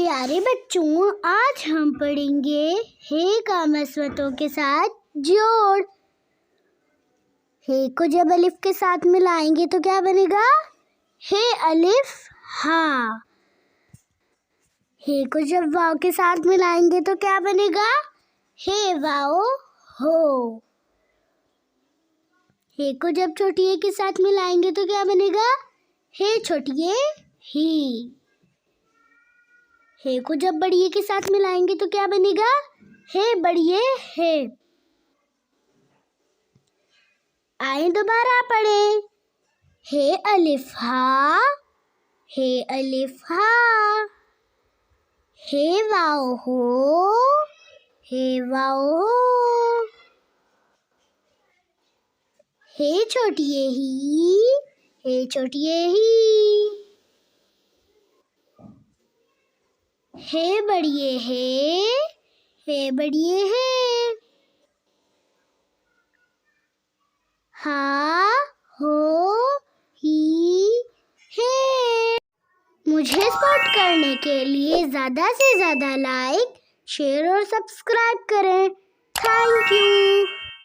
प्यारे बच्चों, आज हम पढ़ेंगे हे का मस्वतों के साथ जोड़। हे को जब अलिफ के साथ मिलाएंगे तो क्या बनेगा? हे अलिफ हा। हे को जब वाव के साथ मिलाएंगे तो क्या बनेगा? हे वाव हो। हे को जब छोटी ए के साथ मिलाएंगे तो क्या बनेगा? हे छोटी ए ही। हे को जब बड़ी ए के साथ मिलाएंगे तो क्या बनेगा? हे बड़ी ए हे। आए दोबारा पढ़ें। हे अलिफ हा, हे अलिफ हा। हे वाव हो, हे वाव हो। हे छोटी ए ही, हे छोटी ए ही। हे बड़ी ए हे बड़ी ए हे। हा हो ही हे। मुझे सपोर्ट करने के लिए ज़्यादा से ज़्यादा लाइक, शेयर और सब्सक्राइब करें। Thank you.